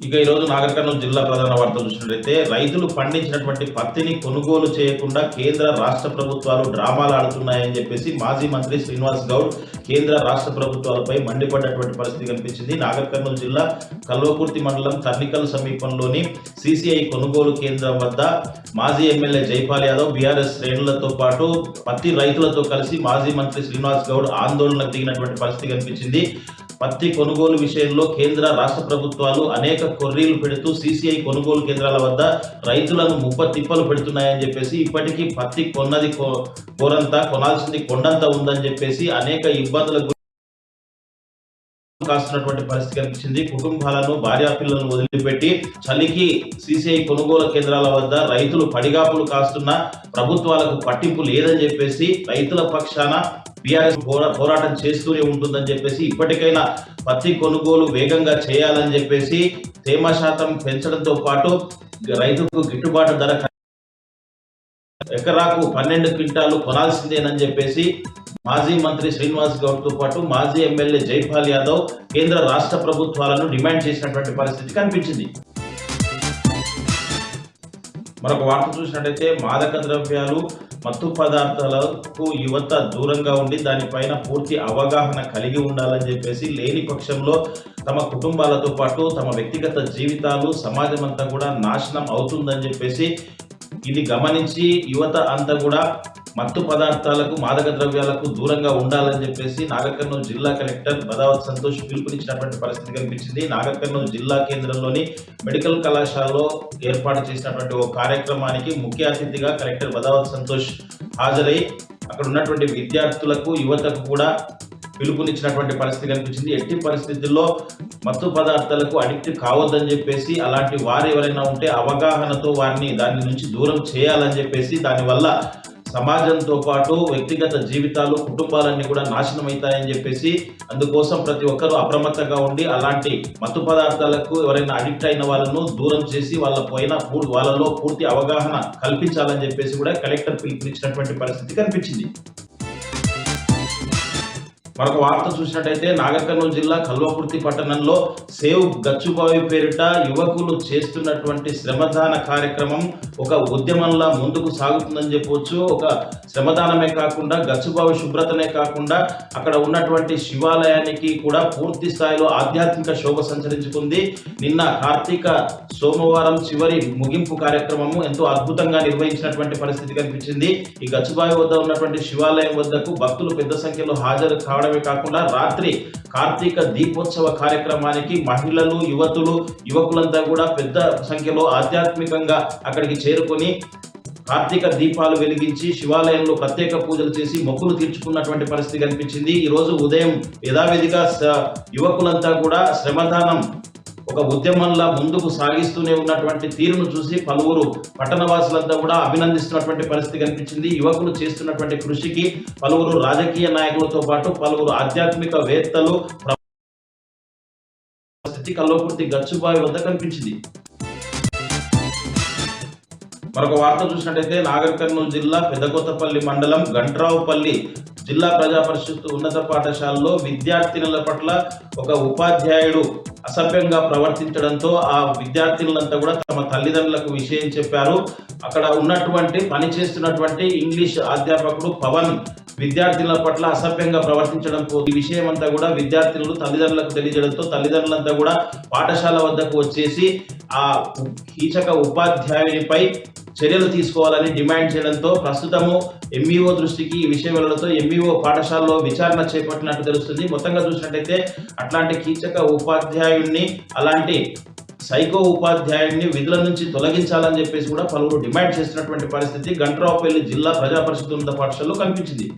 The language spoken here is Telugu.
ఇక ఈరోజు నాగర్ కర్నూలు జిల్లా ప్రధాన వార్తలు చూసినట్లయితే రైతులు పండించినటువంటి పత్తిని కొనుగోలు చేయకుండా కేంద్ర రాష్ట్ర ప్రభుత్వాలు డ్రామాలు ఆడుతున్నాయని చెప్పేసి మాజీ మంత్రి శ్రీనివాస్ గౌడ్ కేంద్ర రాష్ట్ర ప్రభుత్వాలపై మండిపడ్డటువంటి పరిస్థితి కనిపించింది. నాగర్ కర్నూలు జిల్లా కల్వకుర్తి మండలం తర్నికల్ సమీపంలోని సిసిఐ కొనుగోలు కేంద్రం వద్ద మాజీ ఎమ్మెల్యే జైపాల్ యాదవ్ బీఆర్ఎస్ శ్రేణులతో పాటు పత్తి రైతులతో కలిసి మాజీ మంత్రి శ్రీనివాస్ గౌడ్ ఆందోళనకు దిగినటువంటి పరిస్థితి కనిపించింది. పత్తి కొనుగోలు విషయంలో కేంద్ర రాష్ట్ర ప్రభుత్వాలు అనేక కొర్రీలు పెడుతూ సిసిఐ కొనుగోలు కేంద్రాల వద్ద రైతులను ముప్పతిప్పలు పెడుతున్నాయని చెప్పేసి, ఇప్పటికీ పత్తి కొన్నది కోరంతా కొనాల్సింది కొండంత ఉందని చెప్పేసి అనేక ఇబ్బందులకు కాస్తున్నటువంటి పరిస్థితి కనిపించింది. కుటుంబాలను భార్యాపిల్లలను వదిలిపెట్టి చలికి సిసిఐ కొనుగోలు కేంద్రాల వద్ద రైతులు పడిగాపులు కాస్తున్న ప్రభుత్వాలకు పట్టింపు లేదని చెప్పేసి రైతుల పక్షాన బీఆర్ఎస్ పోరాటం చేస్తూనే ఉంటుందని చెప్పేసి, ఇప్పటికైనా పత్తి కొనుగోలు వేగంగా చేయాలని చెప్పేసి తేమ శాతం పెంచడంతో పాటు రైతుకు గిట్టుబాటు ధర ఎకరాకు 12 క్వింటాలు కొనాల్సిందేనని చెప్పేసి మాజీ మంత్రి శ్రీనివాస్ గౌడ్ తో పాటు మాజీ ఎమ్మెల్యే జైపాల్ యాదవ్ కేంద్ర రాష్ట్ర ప్రభుత్వాలను డిమాండ్ చేసినటువంటి పరిస్థితి కనిపించింది. మరొక వార్త చూసినట్లయితే మాదక ద్రవ్యాలు మత్తు పదార్థాలకు యువత దూరంగా ఉండి దానిపైన పూర్తి అవగాహన కలిగి ఉండాలని చెప్పేసి, లేని పక్షంలో తమ కుటుంబాలతో పాటు తమ వ్యక్తిగత జీవితాలు సమాజం అంతా కూడా నాశనం అవుతుందని చెప్పేసి, ఇది గమనించి యువత అంతా కూడా మత్తు పదార్థాలకు మాదక ద్రవ్యాలకు దూరంగా ఉండాలని చెప్పేసి నాగర్ కర్నూలు జిల్లా కలెక్టర్ బదావత్ సంతోష్ పిలుపునిచ్చినటువంటి పరిస్థితి కనిపించింది. నాగర్ కర్నూలు జిల్లా కేంద్రంలోని మెడికల్ కళాశాలలో ఏర్పాటు చేసినటువంటి ఓ కార్యక్రమానికి ముఖ్య అతిథిగా కలెక్టర్ బదావత్ సంతోష్ హాజరై అక్కడ ఉన్నటువంటి విద్యార్థులకు యువతకు కూడా పిలుపునిచ్చినటువంటి పరిస్థితి కనిపించింది. ఎట్టి పరిస్థితుల్లో మత్తు పదార్థాలకు అడిక్ట్ కావద్దని చెప్పేసి, అలాంటి వారు ఎవరైనా ఉంటే అవగాహనతో దాని నుంచి దూరం చేయాలని చెప్పేసి, దానివల్ల సమాజంతో పాటు వ్యక్తిగత జీవితాలు కుటుంబాలన్నీ కూడా నాశనం అవుతాయని చెప్పేసి, అందుకోసం ప్రతి ఒక్కరూ అప్రమత్తంగా ఉండి అలాంటి మత్తు పదార్థాలకు ఎవరైనా అడిక్ట్ అయిన వాళ్ళను దూరం చేసి వాళ్ళలో పూర్తి అవగాహన కల్పించాలని చెప్పేసి కూడా కలెక్టర్ పిలుపునిచ్చినటువంటి పరిస్థితి కనిపించింది. మరొక వార్త చూసినట్టయితే నాగర్ కర్నూలు జిల్లా కల్వకుర్తి పట్టణంలో సేవ్ గచ్చుబావి పేరిట యువకులు చేస్తున్నటువంటి శ్రమదాన కార్యక్రమం ఒక ఉద్యమంలా ముందుకు సాగుతుందని చెప్పవచ్చు. ఒక శ్రమదానమే కాకుండా గచ్చుబావి శుభ్రతనే కాకుండా అక్కడ ఉన్నటువంటి శివాలయానికి కూడా పూర్తి స్థాయిలో ఆధ్యాత్మిక శోభ సంచరించుకుంది. నిన్న కార్తీక సోమవారం చివరి ముగింపు కార్యక్రమము ఎంతో అద్భుతంగా నిర్వహించినటువంటి పరిస్థితి కనిపించింది. ఈ గచ్చుబావి వద్ద ఉన్నటువంటి శివాలయం వద్దకు భక్తులు పెద్ద సంఖ్యలో హాజరు కావడమే కాకుండా రాత్రి కార్తీక దీపోత్సవ కార్యక్రమానికి మహిళలు యువకులంతా కూడా పెద్ద సంఖ్యలో ఆధ్యాత్మికంగా అక్కడికి చేరుకొని కార్తీక దీపాలు వెలిగించి శివాలయంలో ప్రత్యేక పూజలు చేసి మొక్కులు తీర్చుకున్నటువంటి పరిస్థితి కనిపించింది. ఈ రోజు ఉదయం యథావిధిగా యువకులంతా కూడా శ్రమదానం ఒక ఉద్యమంలా ముందుకు సాగిస్తూనే ఉన్నటువంటి తీరును చూసి పలువురు పట్టణవాసులంతా కూడా అభినందిస్తున్నటువంటి పరిస్థితి కనిపించింది. యువకులు చేస్తున్నటువంటి కృషికి పలువురు రాజకీయ నాయకులతో పాటు పలువురు ఆధ్యాత్మిక వేత్తలు కల్వకుర్తి గచ్చుబావి వద్ద కనిపించింది. మరొక వార్త చూసినట్టయితే నాగర్ కర్నూలు జిల్లా పెదకొత్తపల్లి మండలం గంట్రావుపల్లి జిల్లా ప్రజా పరిషత్ ఉన్నత పాఠశాలలో విద్యార్థినుల పట్ల ఒక ఉపాధ్యాయుడు అసభ్యంగా ప్రవర్తించడంతో ఆ విద్యార్థినులంతా కూడా తమ తల్లిదండ్రులకు విషయం చెప్పారు. అక్కడ పనిచేస్తున్నటువంటి ఇంగ్లీష్ అధ్యాపకుడు పవన్ విద్యార్థినుల పట్ల అసభ్యంగా ప్రవర్తించడంతో ఈ విషయం అంతా కూడా విద్యార్థినులు తల్లిదండ్రులకు తెలియజేయడంతో తల్లిదండ్రులంతా కూడా పాఠశాల వద్దకు వచ్చేసి ఆ కీచక ఉపాధ్యాయునిపై చర్యలు తీసుకోవాలని డిమాండ్ చేయడంతో ప్రస్తుతము ఎంఈఓ దృష్టికి ఈ విషయం వెళ్లడంతో ఎంఈఓ పాఠశాలలో విచారణ చేపట్టినట్టు తెలుస్తుంది. మొత్తంగా చూసినట్టయితే అట్లాంటి కీచక ఉపాధ్యాయుడిని అలాంటి సైకో ఉపాధ్యాయుడిని విధుల నుంచి తొలగించాలని చెప్పేసి కూడా పలువురు డిమాండ్ చేస్తున్నటువంటి పరిస్థితి గంట్రావుపల్లి జిల్లా ప్రజా పరిషత్ ఉన్నత పాఠశాలలో కనిపించింది.